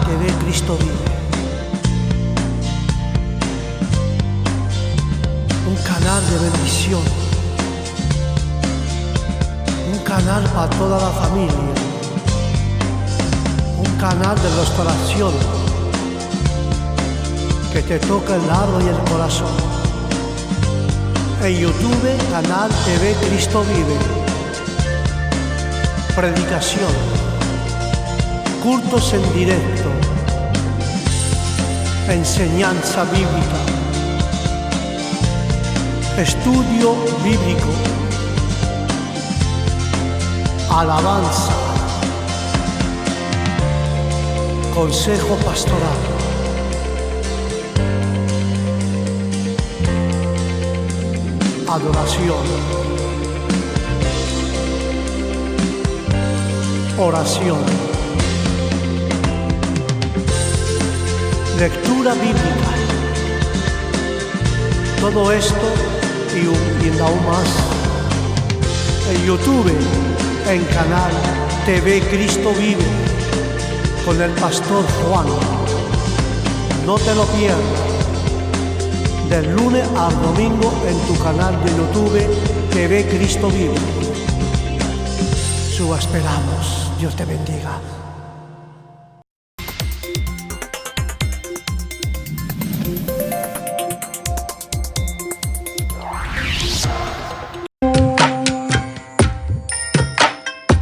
TV Cristo Vive. Un canal de bendición. Un canal para toda la familia. Un canal de restauración que te toca el alma y el corazón. En YouTube, canal TV Cristo Vive. Predicación, cultos en directo, enseñanza bíblica, estudio bíblico, alabanza, consejo pastoral. Adoración, oración, lectura bíblica. Todo esto y aún más en YouTube, en canal TV Cristo Vive, con el pastor Juan. No te lo pierdas. Del lunes al domingo en tu canal de YouTube TV Cristo Vive. Su esperamos. Dios te bendiga.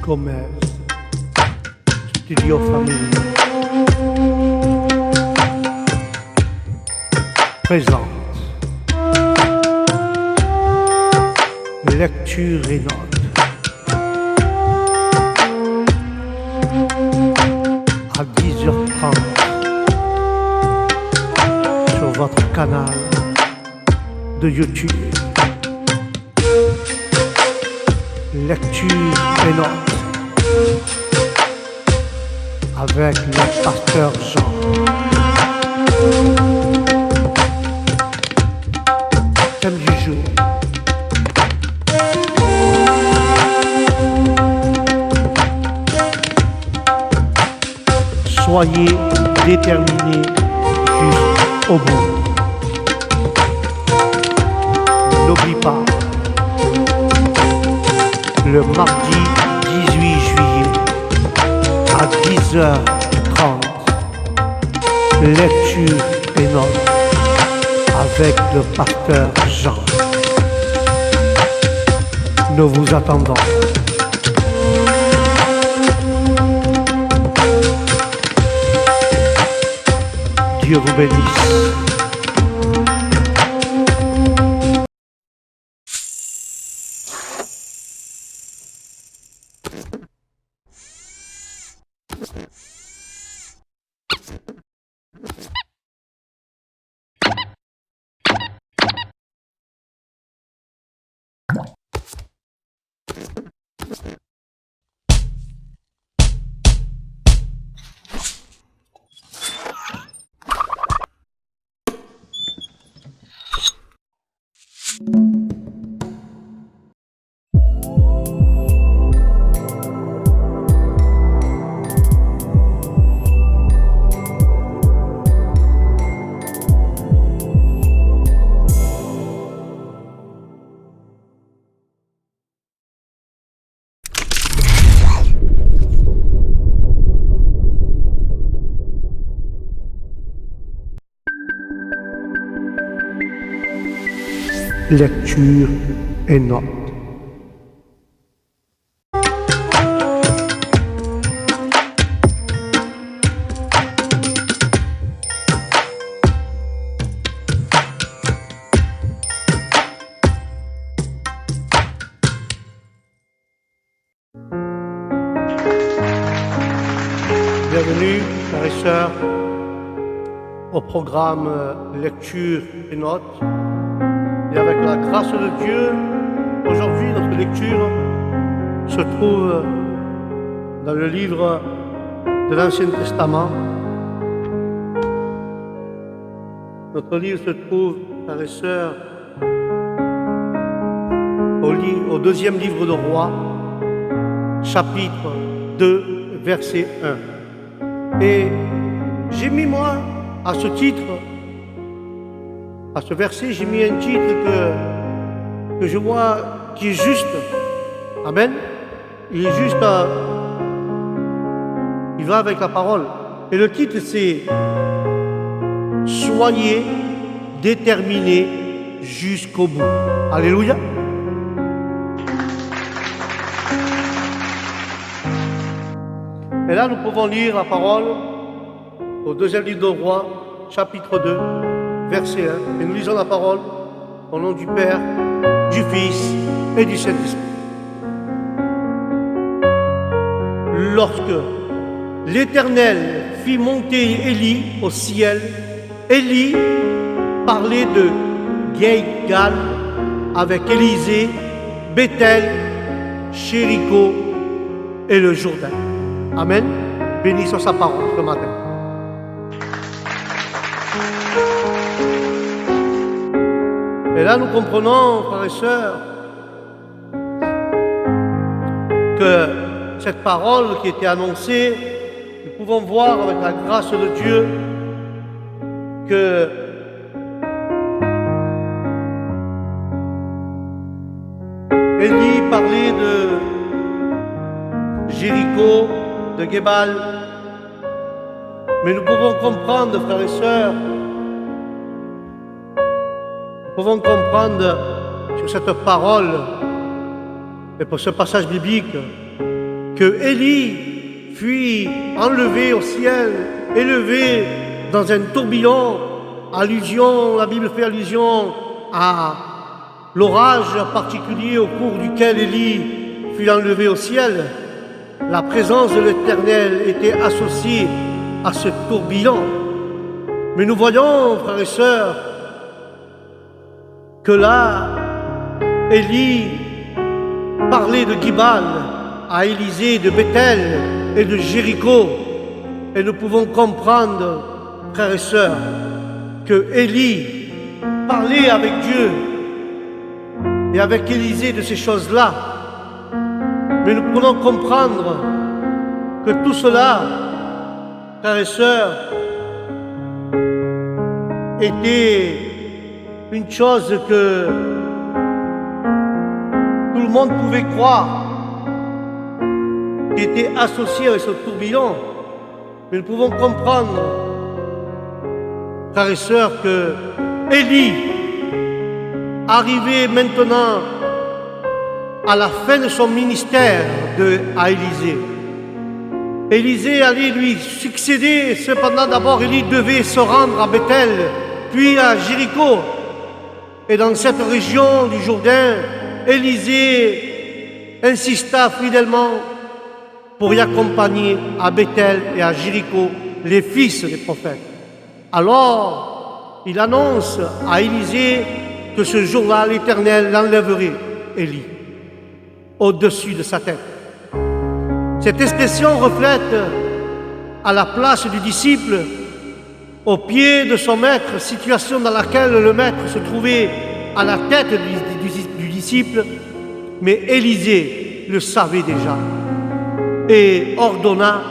Gomez, Studio Famille, présente lecture et notes à 10h30 sur votre canal de YouTube. Lecture et notes avec le pasteur Jean. Thème du jour. Soyez déterminés jusqu'au bout. N'oublie pas, le mardi 18 juillet à 10h30, lecture et notes avec le pasteur Jean. Nous vous attendons. Dieu vous bénisse. Lecture et notes. Bienvenue, frères et sœurs, au programme Lecture et notes. Et avec la grâce de Dieu, aujourd'hui, notre lecture se trouve dans le livre de l'Ancien Testament. Notre livre se trouve, frères et sœurs, au deuxième livre de Rois, chapitre 2, verset 1. Et J'ai mis, moi, à ce titre, à ce verset, j'ai mis un titre que je vois qui est juste. Amen. Il est juste, il va avec la parole. Et le titre, c'est « Soyez déterminés jusqu'au bout ». Alléluia. Et là, nous pouvons lire la parole au deuxième livre de Rois, chapitre 2, verset 1. Et nous lisons la parole au nom du Père, du Fils et du Saint-Esprit. Lorsque l'Éternel fit monter Élie au ciel, Élie parlait de Guilgal avec Élisée, Béthel, Jéricho et le Jourdain. Amen. Bénissons sa parole ce matin. Et là, nous comprenons, frères et sœurs, que cette parole qui était annoncée, nous pouvons voir avec la grâce de Dieu que Élie parlait de Jéricho, de Guébal, mais nous pouvons comprendre, frères et sœurs, nous pouvons comprendre sur cette parole et pour ce passage biblique que Élie fut enlevé au ciel, élevé dans un tourbillon. Allusion, la Bible fait allusion à l'orage particulier au cours duquel Élie fut enlevé au ciel. La présence de l'Éternel était associée à ce tourbillon. Mais nous voyons, frères et sœurs, que là, Élie parlait de Guibal à Élisée, de Béthel et de Jéricho. Et nous pouvons comprendre, frères et sœurs, que Élie parlait avec Dieu et avec Élisée de ces choses-là. Mais nous pouvons comprendre que tout cela, frères et sœurs, était une chose que tout le monde pouvait croire, qui était associée avec ce tourbillon. Mais nous pouvons comprendre, frères et sœurs, que Élie arrivait maintenant à la fin de son ministère à Élisée. Élisée allait lui succéder, cependant d'abord Élie devait se rendre à Béthel, puis à Jéricho. Et dans cette région du Jourdain, Élisée insista fidèlement pour y accompagner à Béthel et à Jéricho les fils des prophètes. Alors, il annonce à Élisée que ce jour-là, l'Éternel l'enlèverait, Élie, au-dessus de sa tête. Cette expression reflète à la place du disciple, au pied de son maître, situation dans laquelle le maître se trouvait à la tête du disciple, mais Élisée le savait déjà et ordonna,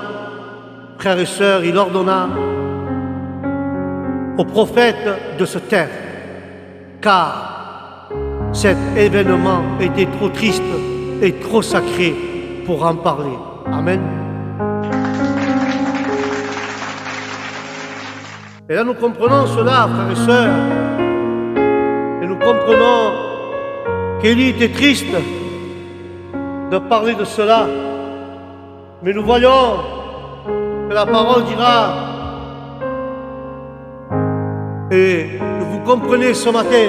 frères et sœurs, il ordonna au prophète de se taire, car cet événement était trop triste et trop sacré pour en parler. Amen. Et là, nous comprenons cela, frères et sœurs, et nous comprenons qu'Élie était triste de parler de cela, mais nous voyons que la parole dira, et que vous comprenez ce matin,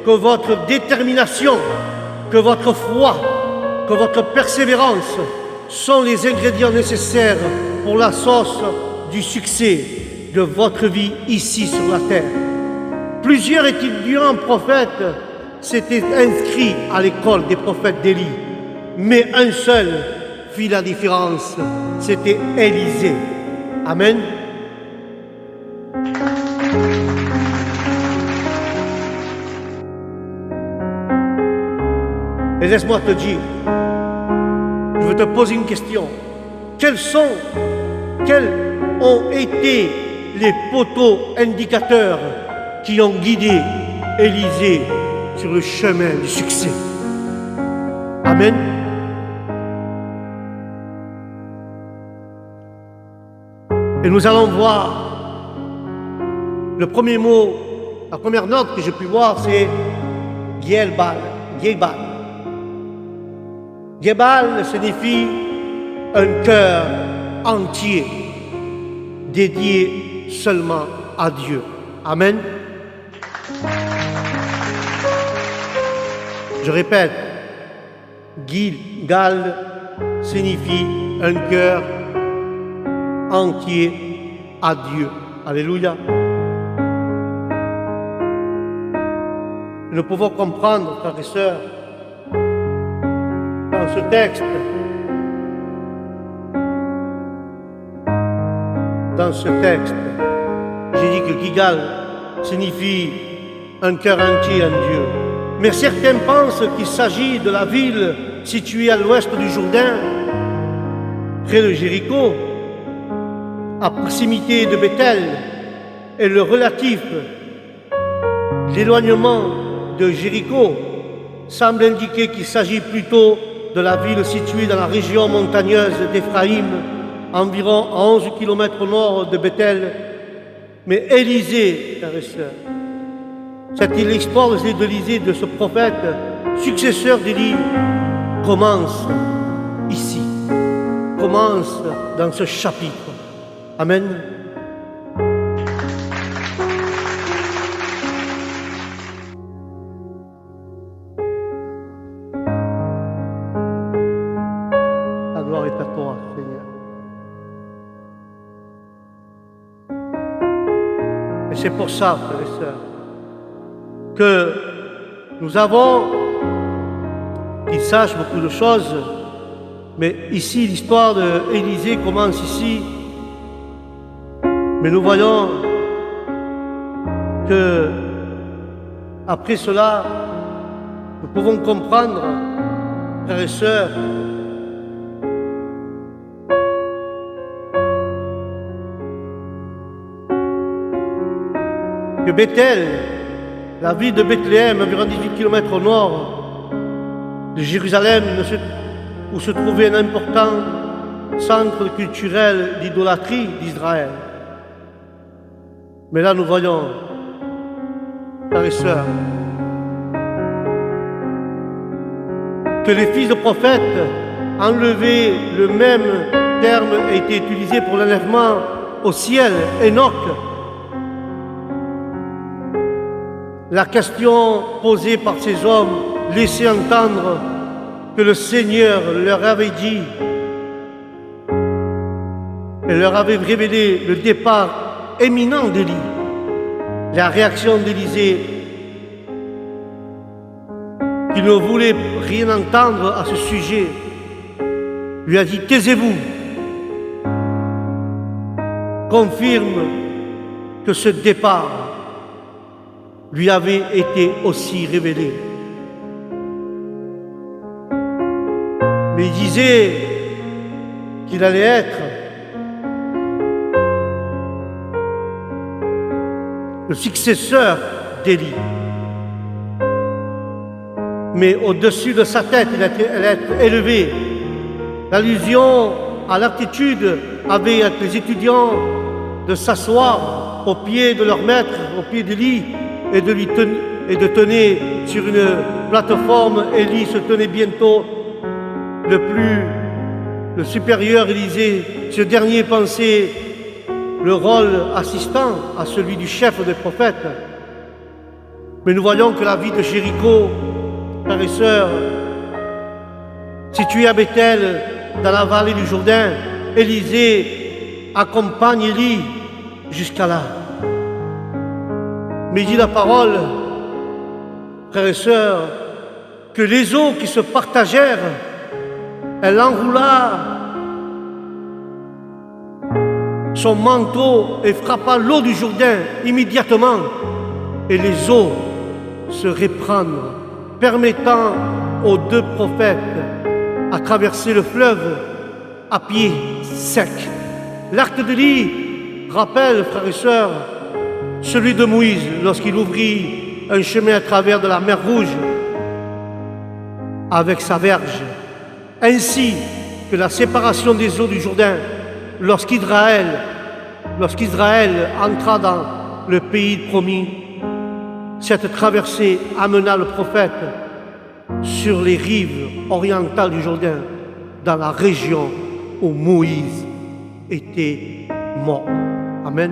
que votre détermination, que votre foi, que votre persévérance sont les ingrédients nécessaires pour la sauce du succès de votre vie ici sur la terre. Plusieurs étudiants prophètes s'étaient inscrits à l'école des prophètes d'Élie, mais un seul fit la différence, c'était Élisée. Amen. Et laisse-moi te dire, je veux te poser une question. Quelles ont été les poteaux indicateurs qui ont guidé Élisée sur le chemin du succès. Amen. Et nous allons voir le premier mot, la première note que j'ai pu voir, c'est Gebal. Gebal. Gebal signifie un cœur entier, dédié seulement à Dieu. Amen. Je répète, Gilgal signifie un cœur entier à Dieu. Alléluia. Nous pouvons comprendre, frères et sœurs, dans ce texte, j'ai dit que Gilgal signifie un cœur entier à Dieu. Mais certains pensent qu'il s'agit de la ville située à l'ouest du Jourdain, près de Jéricho, à proximité de Bethel, et le relatif, l'éloignement de Jéricho, semble indiquer qu'il s'agit plutôt de la ville située dans la région montagneuse d'Éphraïm, environ à 11 km au nord de Bethel. Mais Élisée, frères et sœurs, l'histoire d'Élisée, de ce prophète, successeur d'Élie, commence ici, commence dans ce chapitre. Amen. La gloire est à toi, Seigneur. Et c'est pour ça, frères et sœurs, que nous avons, qu'ils sachent beaucoup de choses, mais ici, l'histoire d'Élisée commence ici. Mais nous voyons que, après cela, nous pouvons comprendre, frères et sœurs, que Bethel, la ville de Bethléem, environ 18 km au nord de Jérusalem, où se trouvait un important centre culturel d'idolâtrie d'Israël. Mais là, nous voyons, frères et sœurs, que les fils de prophètes enlevés, le même terme a été utilisé pour l'enlèvement au ciel, Enoch. La question posée par ces hommes laissait entendre que le Seigneur leur avait dit et leur avait révélé le départ éminent d'Élie. La réaction d'Élisée, qui ne voulait rien entendre à ce sujet, lui a dit « Taisez-vous », confirme que ce départ lui avait été aussi révélé. Mais il disait qu'il allait être le successeur d'Élie. Mais au-dessus de sa tête, il allait être élevé. L'allusion à l'aptitude avait avec les étudiants de s'asseoir au pied de leur maître, au pied d'Élie, et de tenir sur une plateforme. Élie se tenait bientôt le supérieur Élisée. Ce dernier pensait le rôle assistant à celui du chef des prophètes. Mais nous voyons que la ville de Jéricho, frères et sœurs, située à Bethel, dans la vallée du Jourdain, Élisée accompagne Élie jusqu'à là. Mais il dit la parole, frères et sœurs, que les eaux qui se partagèrent, elle enroula son manteau et frappa l'eau du Jourdain immédiatement, et les eaux se répandrent, permettant aux deux prophètes à traverser le fleuve à pied sec. L'arc d'Élie rappelle, frères et sœurs, celui de Moïse lorsqu'il ouvrit un chemin à travers de la mer Rouge avec sa verge, ainsi que la séparation des eaux du Jourdain lorsqu'Israël entra dans le pays promis. Cette traversée amena le prophète sur les rives orientales du Jourdain, dans la région où Moïse était mort. Amen.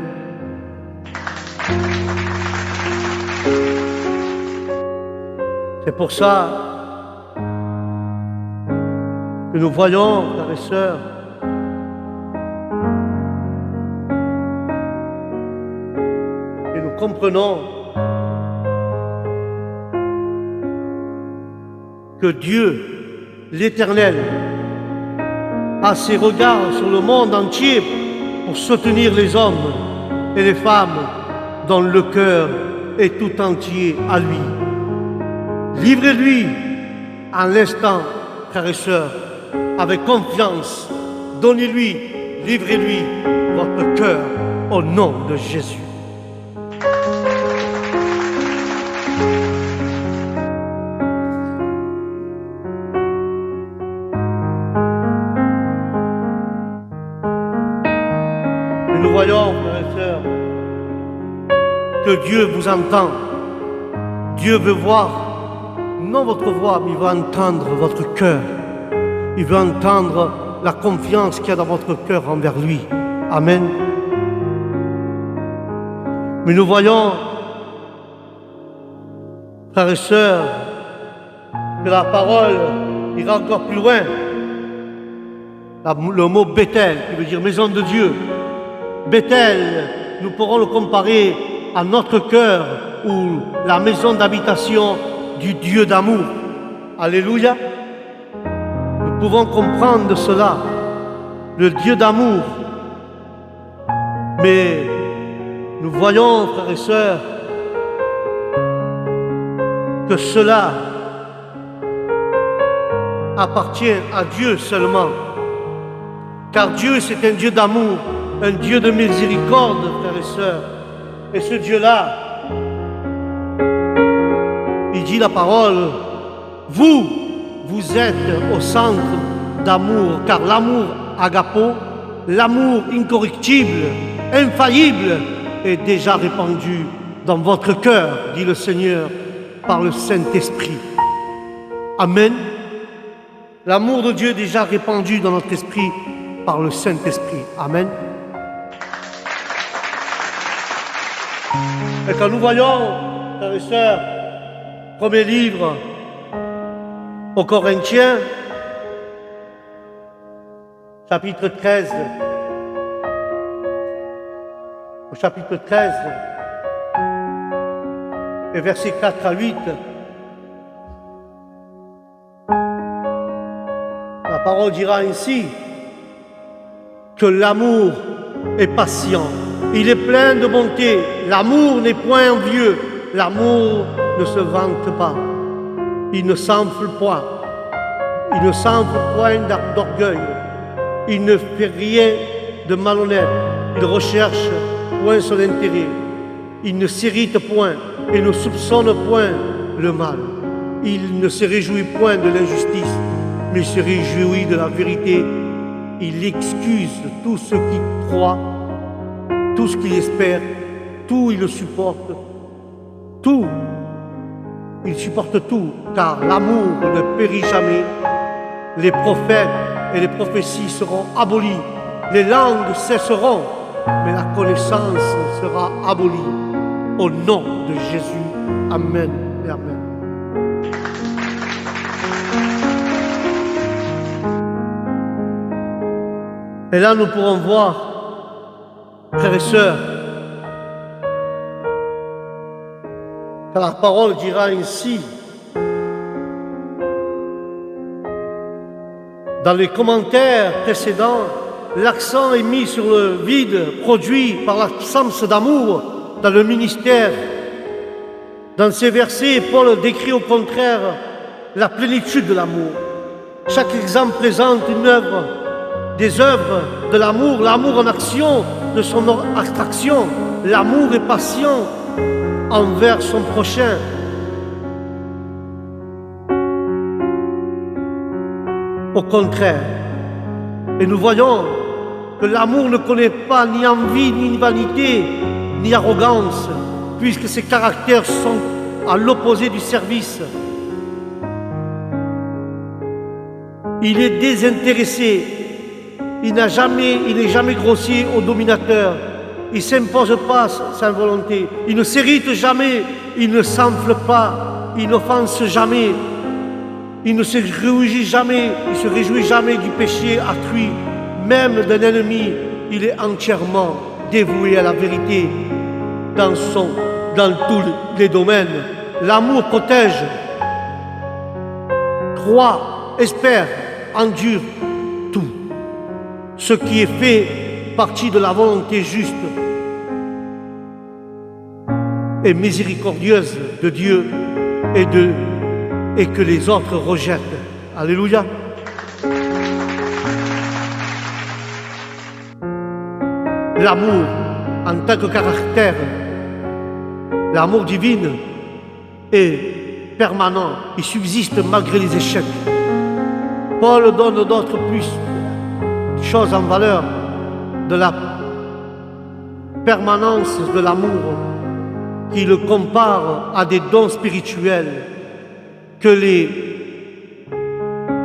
C'est pour ça que nous voyons, frères et sœurs, et nous comprenons que Dieu, l'Éternel, a ses regards sur le monde entier pour soutenir les hommes et les femmes dont le cœur est tout entier à lui. Livrez-lui en l'instant, frères et sœurs, avec confiance. Donnez-lui, livrez-lui votre cœur au nom de Jésus. Et nous voyons, frères et sœurs, que Dieu vous entend. Dieu veut voir, non votre voix, mais il veut entendre votre cœur. Il veut entendre la confiance qu'il y a dans votre cœur envers lui. Amen. Mais nous voyons, frères et sœurs, que la parole ira encore plus loin. Le mot Bethel, qui veut dire maison de Dieu. Bethel, nous pourrons le comparer à notre cœur ou la maison d'habitation du Dieu d'amour. Alléluia. Nous pouvons comprendre cela, le Dieu d'amour. Mais nous voyons, frères et sœurs, que cela appartient à Dieu seulement. Car Dieu, c'est un Dieu d'amour, un Dieu de miséricorde, frères et sœurs. Et ce Dieu-là, il dit la parole, vous êtes au centre d'amour, car l'amour agapo, l'amour incorruptible, infaillible, est déjà répandu dans votre cœur, dit le Seigneur, par le Saint-Esprit. Amen. L'amour de Dieu est déjà répandu dans notre esprit par le Saint-Esprit. Amen. Et quand nous voyons, frères et sœurs, premier livre aux Corinthiens, chapitre 13, au chapitre 13, et versets 4 à 8, la parole dira ainsi, que l'amour est patient, il est plein de bonté, l'amour n'est point envieux, l'amour ne se vante pas, il ne s'enfle point, d'orgueil, il ne fait rien de malhonnête, il recherche point son intérêt, il ne s'irrite point et ne soupçonne point le mal, il ne se réjouit point de l'injustice, mais se réjouit de la vérité. Il excuse tout ce qui croit, tout ce qu'il espère, tout il le supporte, tout, il supporte tout, car l'amour ne périt jamais. Les prophètes et les prophéties seront abolies, les langues cesseront, mais la connaissance sera abolie. Au nom de Jésus, Amen et Amen. Et là, nous pourrons voir, frères et sœurs, que la parole dira ainsi, dans les commentaires précédents, l'accent est mis sur le vide produit par l'absence d'amour dans le ministère. Dans ces versets, Paul décrit au contraire la plénitude de l'amour. Chaque exemple présente une œuvre, des œuvres de l'amour, l'amour en action, de son attraction. L'amour est patient envers son prochain. Au contraire, et nous voyons que l'amour ne connaît pas ni envie, ni vanité, ni arrogance, puisque ses caractères sont à l'opposé du service. Il est désintéressé, il n'est jamais grossier au dominateur, il ne s'impose pas sa volonté, il ne s'irrite jamais, il ne s'enfle pas, il n'offense jamais, il ne se réjouit jamais du péché autrui, même d'un ennemi. Il est entièrement dévoué à la vérité dans tous les domaines. L'amour protège, croit, espère, endure tout. Ce qui est fait partie de la volonté juste et miséricordieuse de Dieu et que les autres rejettent. Alléluia. L'amour en tant que caractère, l'amour divin est permanent, il subsiste malgré les échecs. Paul donne d'autres choses en valeur de la permanence de l'amour, qui le compare à des dons spirituels que les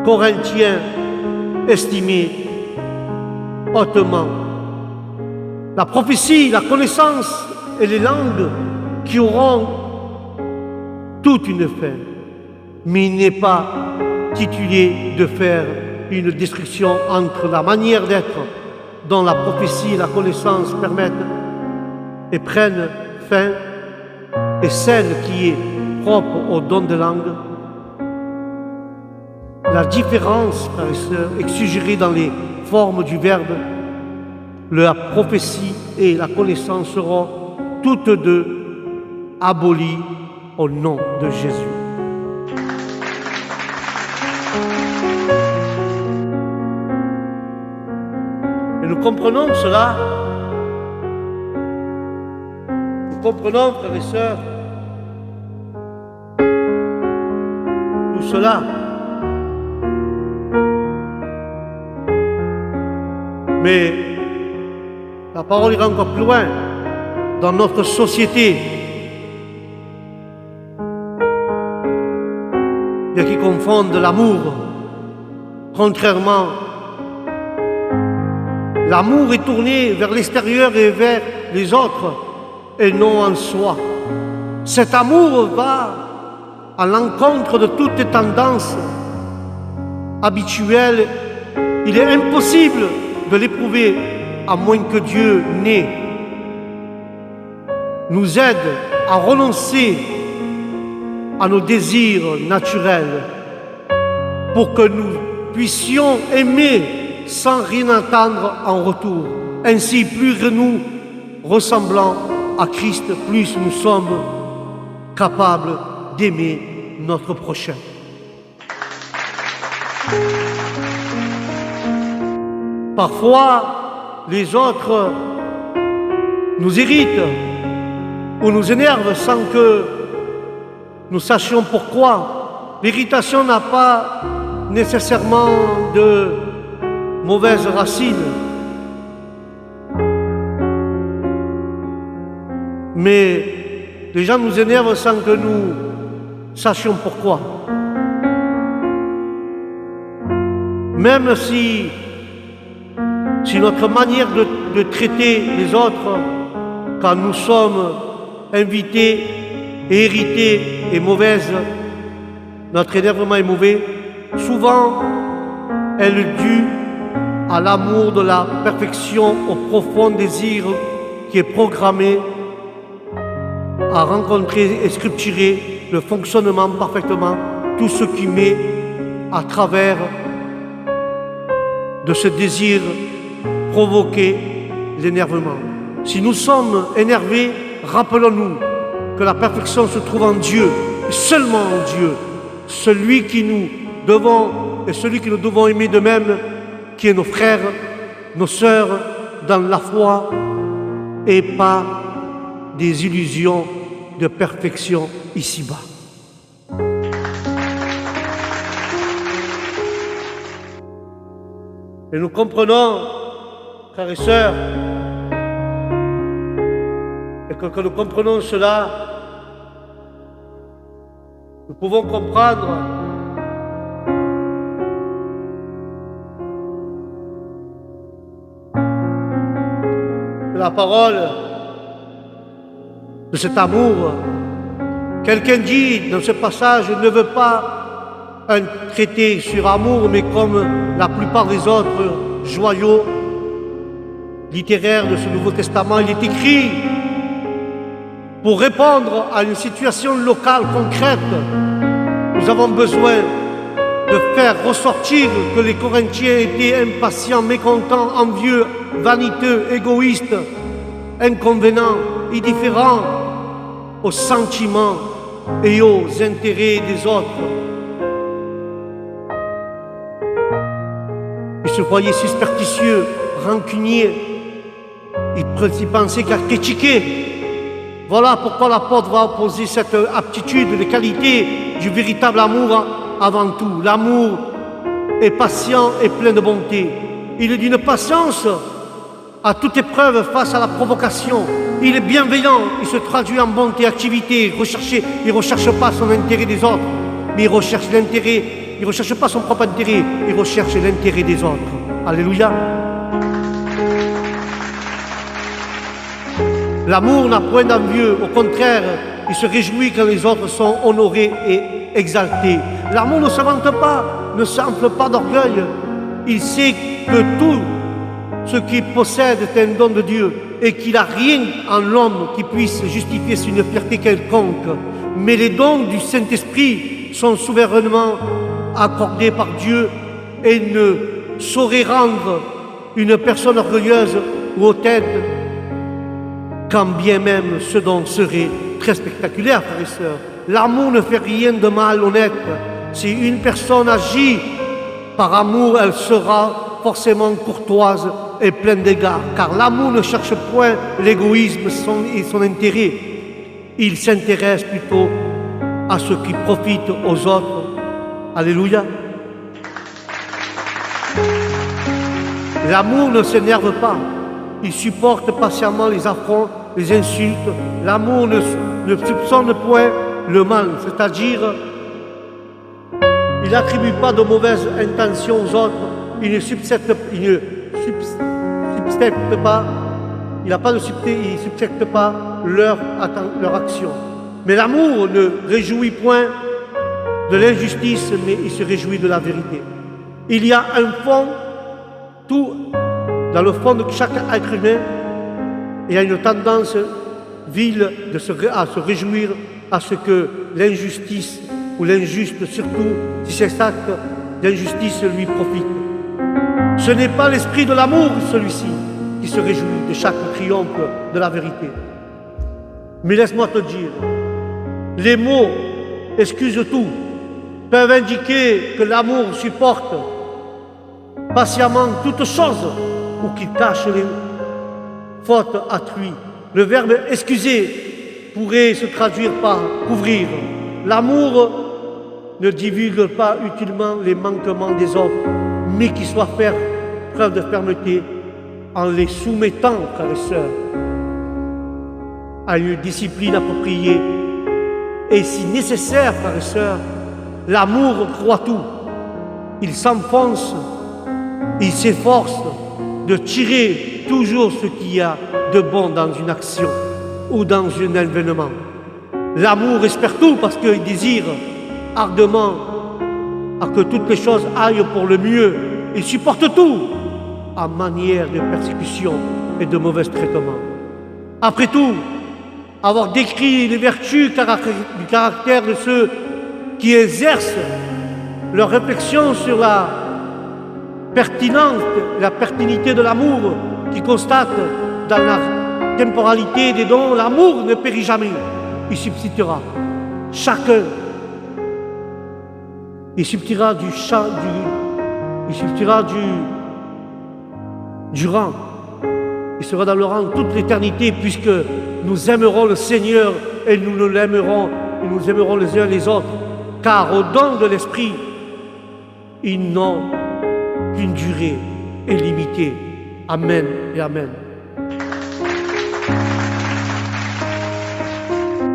Corinthiens estimaient hautement. La prophétie, la connaissance et les langues qui auront toute une fin, mais il n'est pas titulé de faire une distinction entre la manière d'être dont la prophétie et la connaissance permettent et prennent fin et celle qui est propre au don de langue. La différence, frères et sœurs, est suggérée dans les formes du verbe. La prophétie et la connaissance seront toutes deux abolies au nom de Jésus. Et nous comprenons cela. Nous comprenons, frères et sœurs, tout cela. Mais la parole ira encore plus loin. Dans notre société, il y a qui confondent l'amour. Contrairement, l'amour est tourné vers l'extérieur et vers les autres, et non en soi. Cet amour va à l'encontre de toutes les tendances habituelles. Il est impossible de l'éprouver à moins que Dieu nous aide à renoncer à nos désirs naturels pour que nous puissions aimer sans rien attendre en retour. Ainsi, plus nous ressemblons à Christ, plus nous sommes capables d'aimer notre prochain. Parfois, les autres nous irritent ou nous énervent sans que nous sachions pourquoi. L'irritation n'a pas nécessairement de mauvaises racines, mais les gens nous énervent sans que nous sachions pourquoi. Même si notre manière de traiter les autres, quand nous sommes invités et irrités, est mauvaise, notre énervement est mauvais, souvent elle est due à l'amour de la perfection, au profond désir qui est programmé à rencontrer et scripturer le fonctionnement parfaitement, tout ce qui met à travers de ce désir provoquer l'énervement. Si nous sommes énervés, rappelons-nous que la perfection se trouve en Dieu, et seulement en Dieu, celui qui nous devons aimer de même, qui est nos frères, nos sœurs, dans la foi et pas des illusions de perfection ici-bas. Et nous comprenons, frères et sœurs, et que nous comprenons cela, nous pouvons comprendre que la parole de cet amour, quelqu'un dit dans ce passage, ne veut pas un traité sur amour, mais comme la plupart des autres joyaux littéraires de ce Nouveau Testament, il est écrit pour répondre à une situation locale concrète. Nous avons besoin de faire ressortir que les Corinthiens étaient impatients, mécontents, envieux, vaniteux, égoïstes, inconvenants, indifférents aux sentiments et aux intérêts des autres. Ils se voyaient superstitieux, rancuniers. Ils pensaient qu'à critiquer. Voilà pourquoi l'apôtre va opposer cette aptitude, les qualités du véritable amour avant tout. L'amour est patient et plein de bonté. Il est d'une patience à toute épreuve face à la provocation. Il est bienveillant, il se traduit en bonté, activité. Il ne recherche pas son intérêt des autres, mais il recherche l'intérêt. Il ne recherche pas son propre intérêt, il recherche l'intérêt des autres. Alléluia. L'amour n'a point d'envieux, au contraire, il se réjouit quand les autres sont honorés et exaltés. L'amour ne se vante pas, ne s'enfle pas d'orgueil. Il sait que tout ce qu'il possède est un don de Dieu et qu'il n'a rien en l'homme qui puisse justifier une fierté quelconque. Mais les dons du Saint-Esprit sont souverainement accordés par Dieu et ne sauraient rendre une personne orgueilleuse ou hautaine, quand bien même ce don serait très spectaculaire, frères et sœurs. L'amour ne fait rien de malhonnête. Si une personne agit par amour, elle sera forcément courtoise et pleine d'égards, car l'amour ne cherche point l'égoïsme et son intérêt. Il s'intéresse plutôt à ce qui profite aux autres. Alléluia. L'amour ne s'énerve pas. Il supporte patiemment les affronts, les insultes. L'amour ne soupçonne point le mal, c'est-à-dire il n'attribue pas de mauvaises intentions aux autres. Il ne subsecte pas, il subsecte pas leur action. Mais l'amour ne réjouit point de l'injustice, mais il se réjouit de la vérité. Il y a un fond, dans le fond de chaque être humain, il y a une tendance vile à se réjouir à ce que l'injustice ou l'injuste, surtout si cet acte d'injustice lui profite. Ce n'est pas l'esprit de l'amour, celui-ci, qui se réjouit de chaque triomphe de la vérité. Mais laisse-moi te dire, les mots « excuse tout » peuvent indiquer que l'amour supporte patiemment toutes choses ou qu'il cache les fautes autrui. Le verbe « excuser » pourrait se traduire par « couvrir ». L'amour ne divulgue pas utilement les manquements des autres, mais qui soit faire preuve de fermeté en les soumettant, frères et sœurs, à une discipline appropriée. Et si nécessaire, frères et sœurs, l'amour croit tout. Il s'enfonce, il s'efforce de tirer toujours ce qu'il y a de bon dans une action ou dans un événement. L'amour espère tout parce qu'il désire ardemment à que toutes les choses aillent pour le mieux. Il supporte tout en manière de persécution et de mauvais traitements. Après tout, avoir décrit les vertus du caractère de ceux qui exercent leur réflexion sur la pertinence, la pertinité de l'amour, qui constate dans la temporalité des dons, l'amour ne périt jamais. Il subsistera. Chacun. Il subsistera du rang Il sera dans le rang toute l'éternité, puisque nous aimerons le Seigneur et nous l'aimerons, et nous aimerons les uns les autres. Car au don de l'Esprit, ils n'ont qu'une durée illimitée. Amen et Amen.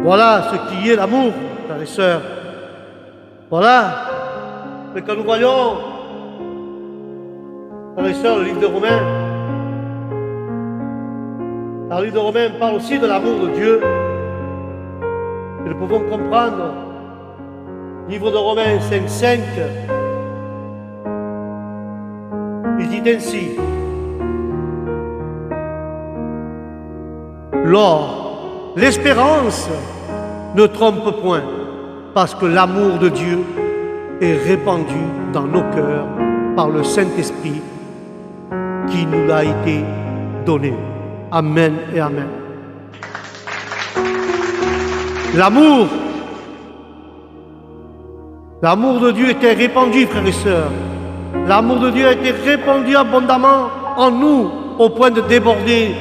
Voilà ce qui est l'amour, frères et sœurs. Voilà. Mais quand nous voyons, frères et sœurs, le livre de Romains, le livre de Romains parle aussi de l'amour de Dieu. Et nous pouvons comprendre, livre de Romains 5,5, il dit ainsi: Lors, l'espérance ne trompe point, parce que l'amour de Dieu est répandu dans nos cœurs par le Saint-Esprit qui nous a été donné. Amen et Amen. L'amour de Dieu était répandu, frères et sœurs. L'amour de Dieu a été répandu abondamment en nous, au point de déborder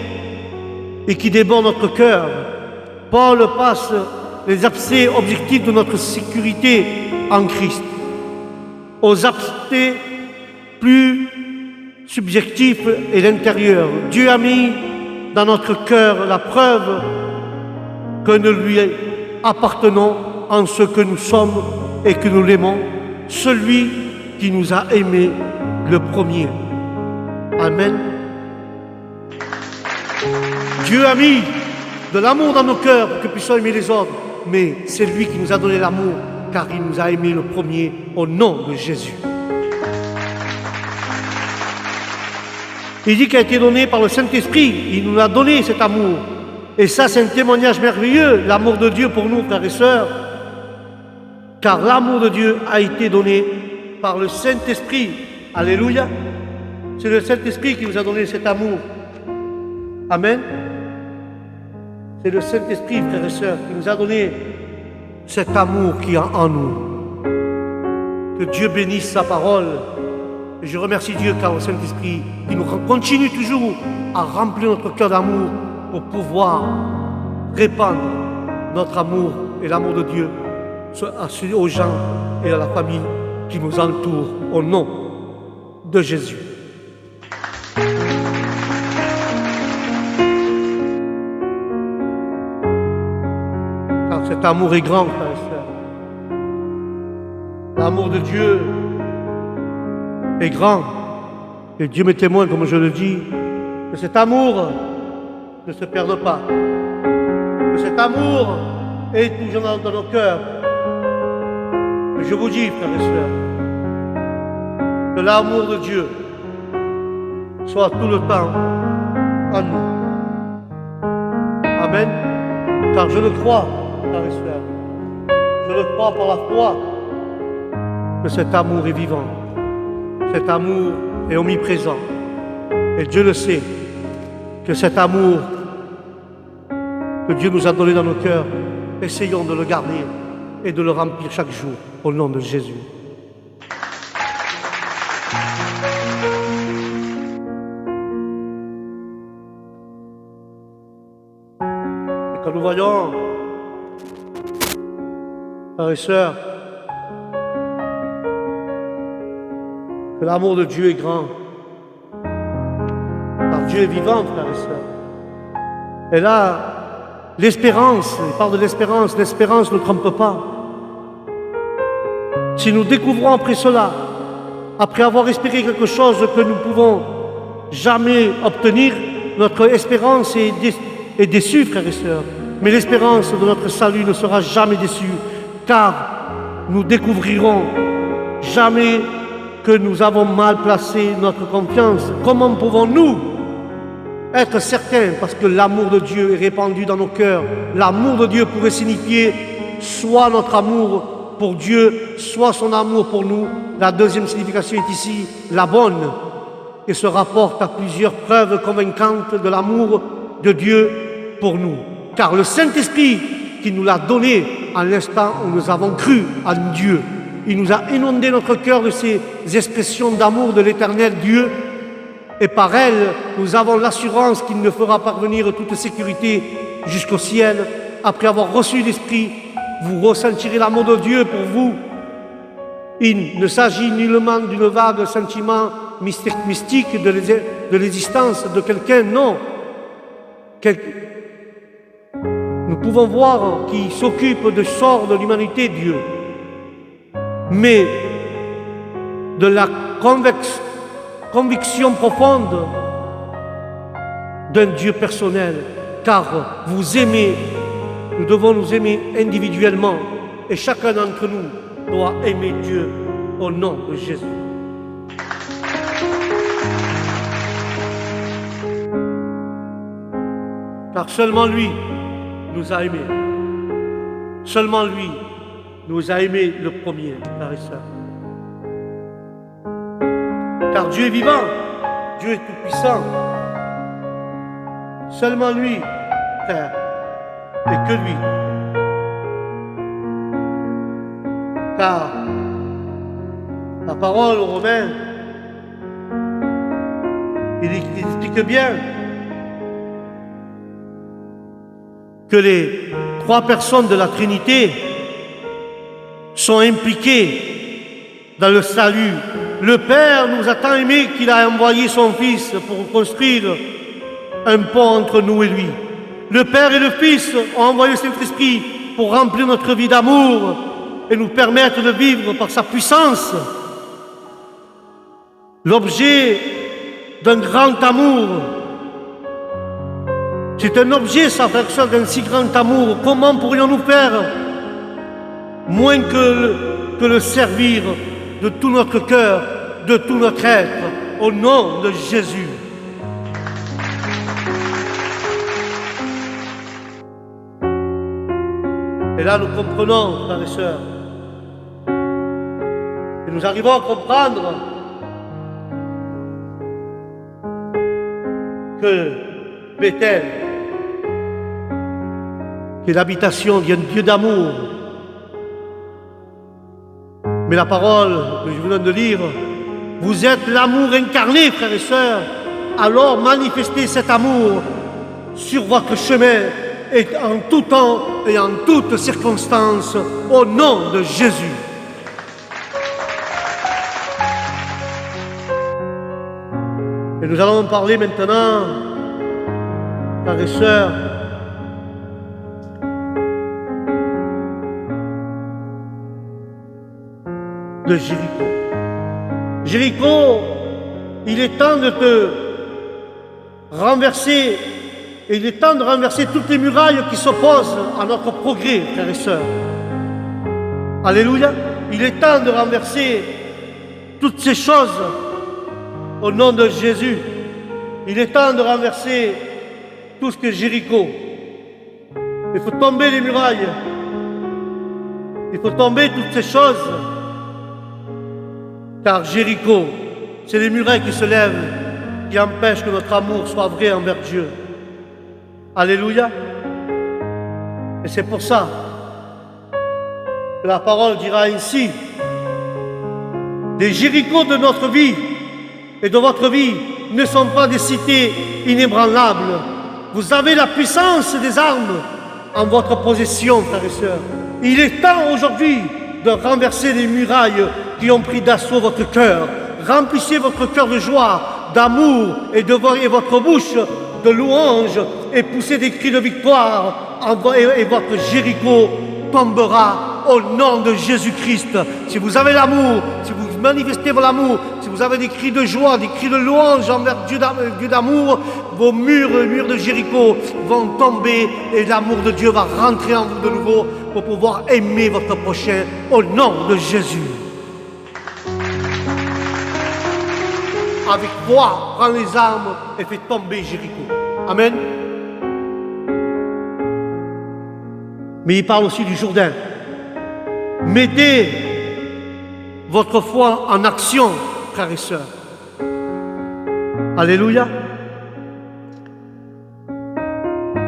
et qui déborde notre cœur. Paul passe les aspects objectifs de notre sécurité en Christ aux aspects plus subjectifs et l'intérieur. Dieu a mis dans notre cœur la preuve que nous lui appartenons en ce que nous sommes et que nous l'aimons, celui qui nous a aimés le premier. Amen. Dieu a mis de l'amour dans nos cœurs pour que nous puissions aimer les autres, mais c'est lui qui nous a donné l'amour, car il nous a aimés le premier au nom de Jésus. Il dit qu'il a été donné par le Saint-Esprit, il nous a donné cet amour. Et ça, c'est un témoignage merveilleux, l'amour de Dieu pour nous, frères et sœurs, car l'amour de Dieu a été donné par le Saint-Esprit. Alléluia. C'est le Saint-Esprit qui nous a donné cet amour. Amen. C'est le Saint-Esprit, frères et sœurs, qui nous a donné cet amour qui est en nous. Que Dieu bénisse sa parole. Et je remercie Dieu car le Saint-Esprit qui nous continue toujours à remplir notre cœur d'amour pour pouvoir répandre notre amour et l'amour de Dieu aux gens et à la famille qui nous entourent au nom de Jésus. Car cet amour est grand, frères et sœurs. L'amour de Dieu est grand. Et Dieu me témoigne, comme je le dis, que cet amour ne se perde pas. Que cet amour est toujours dans nos cœurs. Et je vous dis, frères et sœurs, que l'amour de Dieu soit tout le temps en nous. Amen. Car je le crois, frères et sœurs. Je le crois par la foi que cet amour est vivant. Cet amour est omniprésent. Et Dieu le sait, que cet amour que Dieu nous a donné dans nos cœurs, essayons de le garder et de le remplir chaque jour au nom de Jésus. Et quand nous voyons, frères et sœurs, que l'amour de Dieu est grand, car Dieu est vivant, frères et sœurs. Et là, l'espérance, il parle de l'espérance ne trompe pas. Si nous découvrons après cela, après avoir espéré quelque chose que nous ne pouvons jamais obtenir, notre espérance est déçue, frères et sœurs. Mais l'espérance de notre salut ne sera jamais déçue, car nous découvrirons jamais que nous avons mal placé notre confiance. Comment pouvons-nous être certains, parce que l'amour de Dieu est répandu dans nos cœurs. L'amour de Dieu pourrait signifier soit notre amour pour Dieu, soit son amour pour nous. La deuxième signification est ici la bonne et se rapporte à plusieurs preuves convaincantes de l'amour de Dieu pour nous. Car le Saint-Esprit qui nous l'a donné à l'instant où nous avons cru en Dieu, il nous a inondé notre cœur de ces expressions d'amour de l'éternel Dieu et par elle, nous avons l'assurance qu'il nous fera parvenir toute sécurité jusqu'au ciel. Après avoir reçu l'Esprit, vous ressentirez l'amour de Dieu pour vous. Il ne s'agit nullement d'une vague sentiment mystique de l'existence de quelqu'un, non. Nous pouvons voir qui s'occupe du sort de l'humanité, Dieu, mais de la conviction profonde d'un Dieu personnel, car vous aimez, nous devons nous aimer individuellement, et chacun d'entre nous doit aimer Dieu au nom de Jésus. Car seulement lui nous a aimés. Seulement lui nous a aimés le premier, frères et sœurs. Car Dieu est vivant, Dieu est tout-puissant. Seulement lui, frère, et que lui. Car la parole aux Romains, il explique bien que les trois personnes de la Trinité sont impliquées dans le salut. Le Père nous a tant aimés qu'il a envoyé son Fils pour construire un pont entre nous et lui. Le Père et le Fils ont envoyé le Saint-Esprit pour remplir notre vie d'amour et nous permettre de vivre par sa puissance. L'objet d'un grand amour. C'est un objet, ça, frère, d'un si grand amour. Comment pourrions-nous faire moins que le servir de tout notre cœur, de tout notre être, au nom de Jésus. Et là, nous comprenons, frères et sœurs, et nous arrivons à comprendre que Bethel, qui est l'habitation d'un Dieu d'amour, mais la parole que je vous donne de lire, vous êtes l'amour incarné, frères et sœurs, alors manifestez cet amour sur votre chemin et en tout temps et en toutes circonstances, au nom de Jésus. Et nous allons parler maintenant, frères et sœurs, de Jéricho. Jéricho, il est temps de te renverser, et il est temps de renverser toutes les murailles qui s'opposent à notre progrès, frères et sœurs. Alléluia. Il est temps de renverser toutes ces choses au nom de Jésus. Il est temps de renverser tout ce que Jéricho. Il faut tomber les murailles. Il faut tomber toutes ces choses. Car Jéricho, c'est les murailles qui se lèvent, qui empêchent que notre amour soit vrai envers Dieu. Alléluia. Et c'est pour ça que la parole dira ainsi: les Jérichos de notre vie et de votre vie ne sont pas des cités inébranlables. Vous avez la puissance des armes en votre possession, frères et sœurs. Il est temps aujourd'hui de renverser les murailles qui ont pris d'assaut votre cœur. Remplissez votre cœur de joie, d'amour et votre bouche de louange et poussez des cris de victoire et votre Jéricho tombera au nom de Jésus-Christ. Si vous avez l'amour, si vous manifestez votre amour, si vous avez des cris de joie, des cris de louange envers Dieu d'amour, vos murs de Jéricho vont tomber et l'amour de Dieu va rentrer en vous de nouveau pour pouvoir aimer votre prochain au nom de Jésus. Avec foi, prends les armes et fais tomber Jéricho. Amen. Mais il parle aussi du Jourdain. Mettez votre foi en action, frères et sœurs. Alléluia.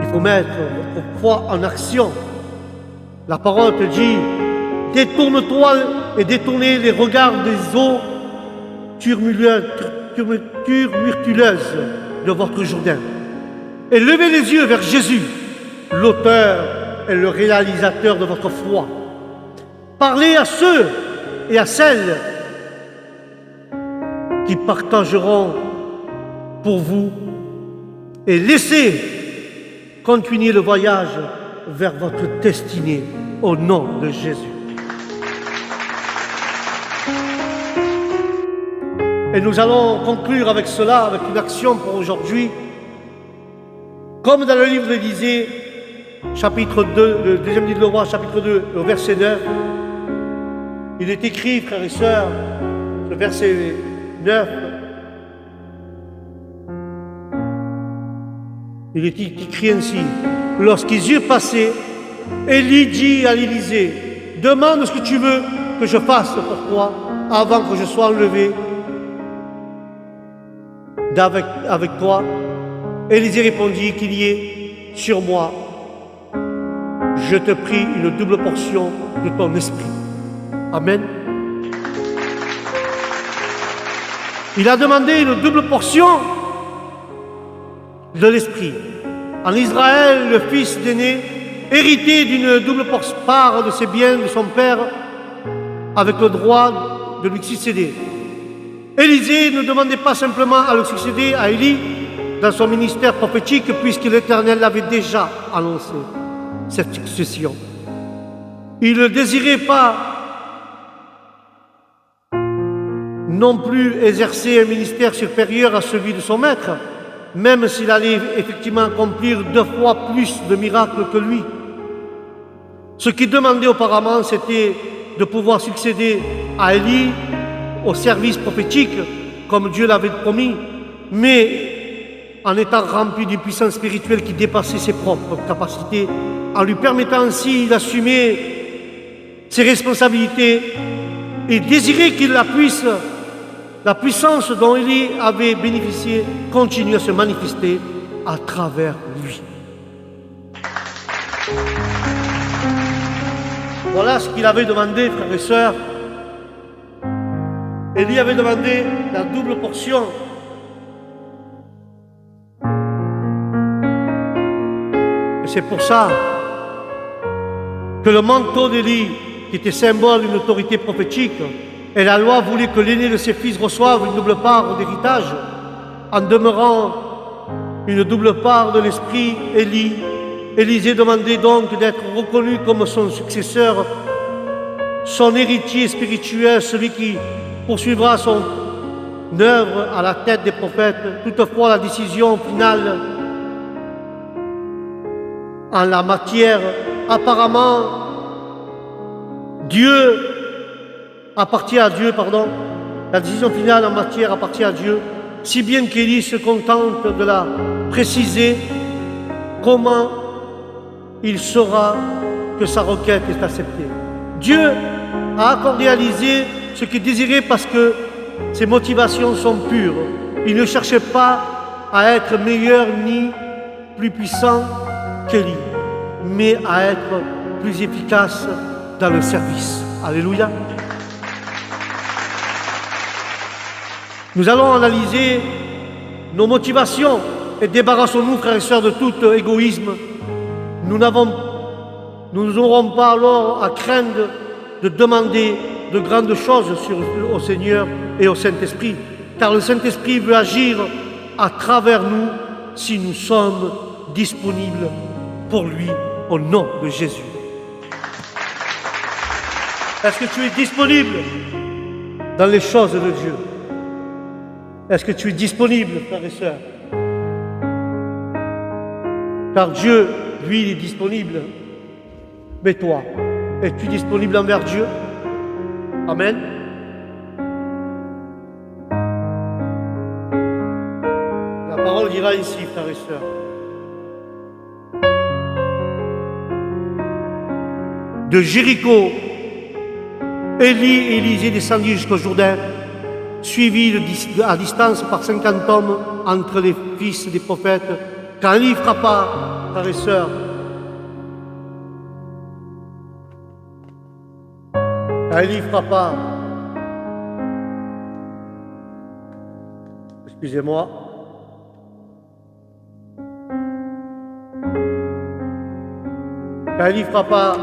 Il faut mettre votre foi en action. La parole te dit: détourne-toi et détournez les regards des eaux lecture miraculeuse de votre Jourdain. Et levez les yeux vers Jésus, l'auteur et le réalisateur de votre foi. Parlez à ceux et à celles qui partageront pour vous et laissez continuer le voyage vers votre destinée au nom de Jésus. Et nous allons conclure avec cela, avec une action pour aujourd'hui. Comme dans le livre d'Élisée, chapitre 2, le deuxième livre de Roi, chapitre 2, au verset 9, il est écrit, frères et sœurs, le verset 9, il est écrit ainsi: lorsqu'ils eurent passé, Élie dit à l'Élysée, demande ce que tu veux que je fasse pour toi avant que je sois enlevé avec toi. Élisée répondit, qu'il y ait sur moi, je te prie, une double portion de ton esprit. Amen. Il a demandé une double portion de l'esprit. En Israël, le fils d'aîné héritait d'une double part de ses biens de son père avec le droit de lui succéder. Élisée ne demandait pas simplement à le succéder à Élie dans son ministère prophétique, puisque l'Éternel avait déjà annoncé cette succession. Il ne désirait pas non plus exercer un ministère supérieur à celui de son maître, même s'il allait effectivement accomplir 2 fois plus de miracles que lui. Ce qu'il demandait auparavant, c'était de pouvoir succéder à Élie au service prophétique, comme Dieu l'avait promis, mais en étant rempli d'une puissance spirituelle qui dépassait ses propres capacités, en lui permettant ainsi d'assumer ses responsabilités et désirer qu'il la puissance dont Élie avait bénéficié continue à se manifester à travers lui. Voilà ce qu'il avait demandé, frères et sœurs. Élie avait demandé la double portion. Et c'est pour ça que le manteau d'Élie, qui était symbole d'une autorité prophétique, et la loi voulait que l'aîné de ses fils reçoive une double part d'héritage, en demeurant une double part de l'esprit. Élisée demandait donc d'être reconnu comme son successeur, son héritier spirituel, celui qui poursuivra son œuvre à la tête des prophètes. Toutefois, la décision finale en la matière, apparemment, la décision finale en matière appartient à Dieu, si bien qu'Élie se contente de la préciser. Comment il saura que sa requête est acceptée? Dieu a accordé à Élisée ce qu'il désirait parce que ses motivations sont pures. Il ne cherchait pas à être meilleur ni plus puissant qu'Élie, mais à être plus efficace dans le service. Alléluia. Nous allons analyser nos motivations et débarrassons-nous, frères et sœurs, de tout égoïsme. Nous n'aurons pas alors à craindre de demander de grandes choses au Seigneur et au Saint-Esprit, car le Saint-Esprit veut agir à travers nous si nous sommes disponibles pour lui au nom de Jésus. Est-ce que tu es disponible dans les choses de Dieu? Est-ce que tu es disponible, frères et sœurs? Car Dieu, lui, il est disponible. Mais toi, es-tu disponible envers Dieu? Amen. La parole dira ici, frères et sœurs. De Jéricho, Élie et Élisée descendirent jusqu'au Jourdain, suivis à distance par 50 hommes entre les fils des prophètes. Quand Élie frappa, frères et sœurs, Excusez-moi. Quand il frappa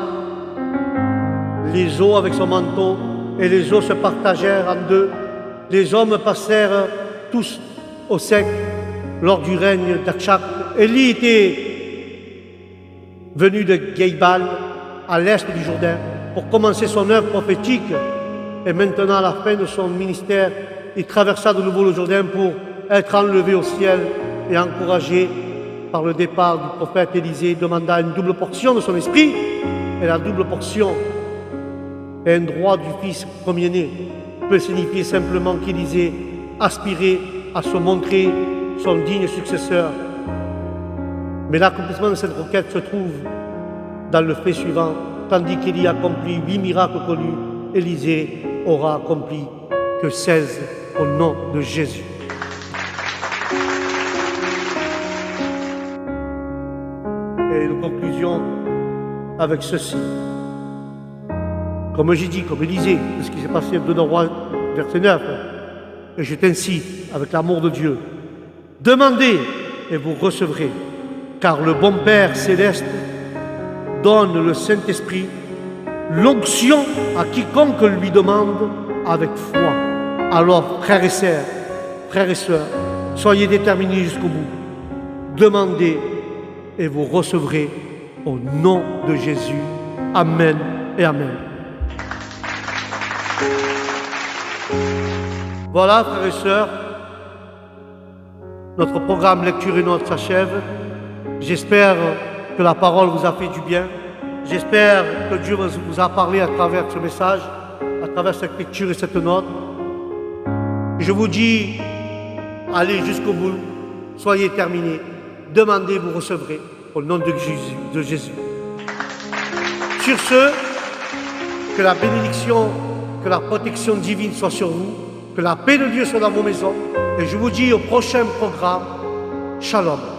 les eaux avec son manteau, et les eaux se partagèrent en deux, les hommes passèrent tous au sec lors du règne d'Akshak. Élie était venu de Gueïbal, à l'est du Jourdain, pour commencer son œuvre prophétique. Et maintenant, à la fin de son ministère, il traversa de nouveau le Jourdain pour être enlevé au ciel et encouragé par le départ du prophète Élisée. Demanda une double portion de son esprit, et la double portion est un droit du fils premier-né, peut signifier simplement qu'Élisée aspirait à se montrer son digne successeur. Mais l'accomplissement de cette requête se trouve dans le fait suivant: tandis qu'Élie accomplit 8 miracles connus, Élisée aura accompli que 16 au nom de Jésus. Et une conclusion avec ceci. Comme j'ai dit, comme Élisée, de ce qui s'est passé de 2 Rois, verset 9, et je t'incite, avec l'amour de Dieu, demandez et vous recevrez, car le bon Père céleste donne le Saint-Esprit, l'onction à quiconque lui demande avec foi. Alors, frères et sœurs, soyez déterminés jusqu'au bout. Demandez et vous recevrez au nom de Jésus. Amen et Amen. Voilà, frères et sœurs, notre programme Lecture et Notes s'achève. J'espère que la parole vous a fait du bien. J'espère que Dieu vous a parlé à travers ce message, à travers cette lecture et cette note. Je vous dis, allez jusqu'au bout, soyez terminés, demandez, vous recevrez, au nom de Jésus. Sur ce, que la bénédiction, que la protection divine soit sur vous, que la paix de Dieu soit dans vos maisons, et je vous dis au prochain programme, Shalom.